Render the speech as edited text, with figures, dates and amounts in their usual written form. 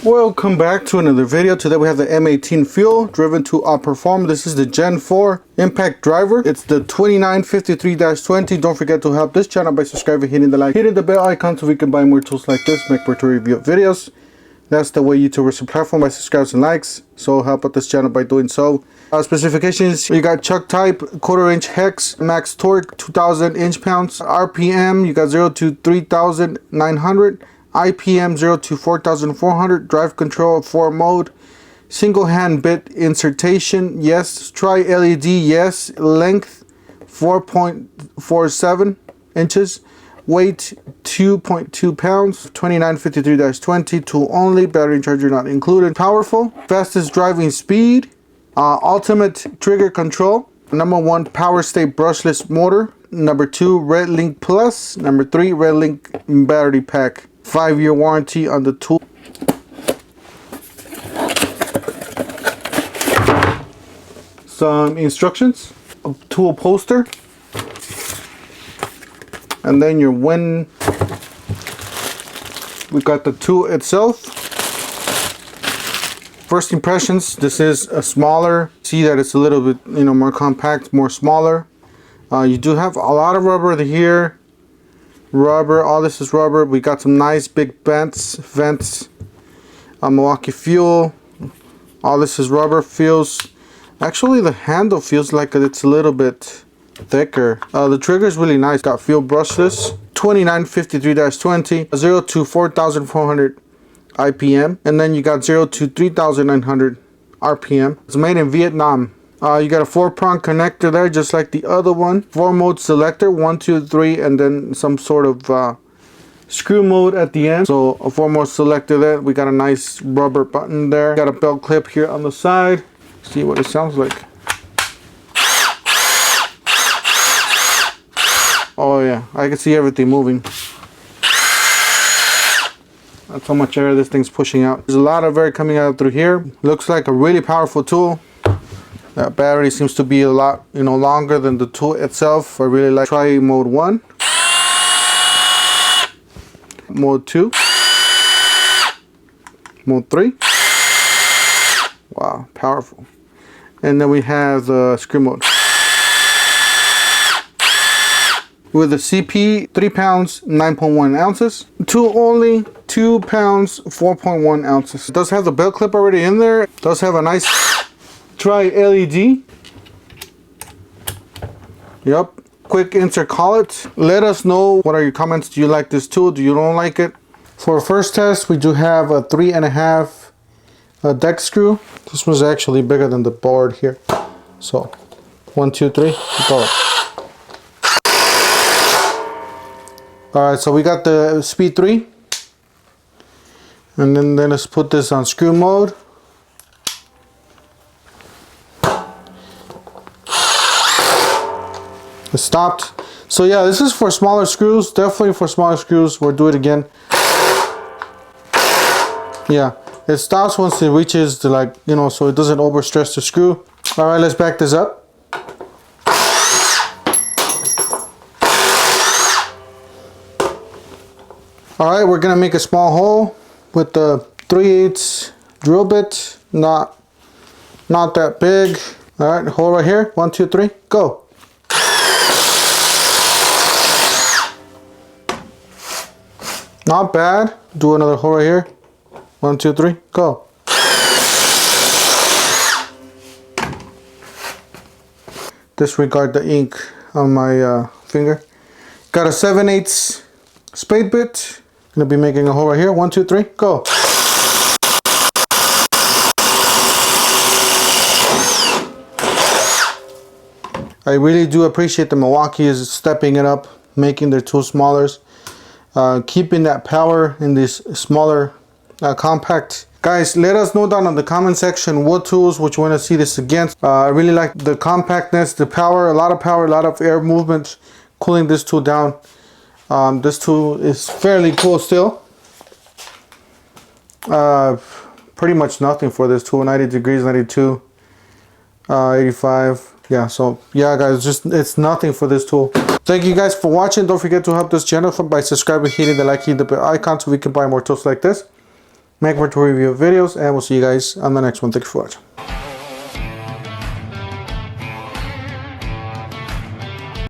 Welcome back to another video. Today we have the M18 fuel driven to outperform. This is the Gen 4 impact driver. It's the 2953-20. Don't forget to help this channel by subscribing, hitting the like, hitting the bell icon so we can buy more tools like this, make more tool review videos. That's the way YouTubers platform by subscribes and likes. So help out this channel by doing so. Specifications, you got chuck type, 1/4 inch hex, max torque 2000 inch-pounds, RPM you got 0 to 3900, IPM 0 to 4400, drive control 4 mode, single hand bit insertion yes, tri LED yes, length 4.47 inches, weight 2.2 pounds, 2953-20, tool only, battery charger not included, powerful, fastest driving speed, ultimate trigger control, number 1 power state brushless motor, number 2 Red Link Plus, number 3 Red Link battery pack, 5-year warranty on the tool. Some instructions, a tool poster, and then your win. We got the tool itself. First impressions, this is a smaller. See that it's a little bit, more compact, more smaller. You do have a lot of rubber here. Rubber, all this is rubber. We got some nice big vents, Milwaukee fuel. All this is rubber. Feels, actually the handle feels like it's a little bit thicker. The trigger is really nice. Got fuel brushless, 2953-20, 0 to 4400 IPM, and then you got 0 to 3900 RPM. It's made in Vietnam. You got a 4-prong connector there, just like the other one. 4-mode selector, 1, 2, 3, and then some sort of screw mode at the end. So a 4-mode selector there. We got a nice rubber button there. Got a belt clip here on the side. See what it sounds like. Oh yeah, I can see everything moving. That's how much air this thing's pushing out. There's a lot of air coming out through here. Looks like a really powerful tool. That battery seems to be a lot, longer than the tool itself. I really like. Try mode 1, mode 2, mode 3. Wow, powerful. And then we have the screw mode. With the CP, 3 pounds, 9.1 ounces. Tool only, 2 pounds, 4.1 ounces. It does have the belt clip already in there. It does have a nice tri LED. Yep. Quick insert collet. Let us know, what are your comments? Do you like this tool? Do you don't like it? For first test, we do have a 3.5 deck screw. This was actually bigger than the board here. So 1, 2, 3, go. Alright, so we got the speed 3. And then let's put this on screw mode. It stopped. So yeah, this is for smaller screws. Definitely for smaller screws. We'll do it again. Yeah, it stops once it reaches the so it doesn't overstress the screw. Alright, let's back this up. Alright, we're gonna make a small hole with the 3/8 drill bit. Not that big. Alright, hole right here. 1, 2, 3, go. Not bad. Do another hole right here. 1, 2, 3, go. Disregard the ink on my finger. Got a 7/8 spade bit. Gonna be making a hole right here. 1, 2, 3, go. I really do appreciate the Milwaukee is stepping it up, making their tools smaller. Keeping that power in this smaller compact. Guys, let us know down in the comment section what tools would you want to see this against. I really like the compactness, the power, a lot of power, a lot of air movement, cooling this tool down. This tool is fairly cool still. Pretty much nothing for this tool. 90 degrees, 92, 85. Yeah, so yeah guys, it's nothing for this tool. Thank you guys for watching. Don't forget to help this channel by subscribing, hitting the like, hitting the bell icon so we can buy more tools like this. Macbook to review videos, and we'll see you guys on the next one. Thanks for watching.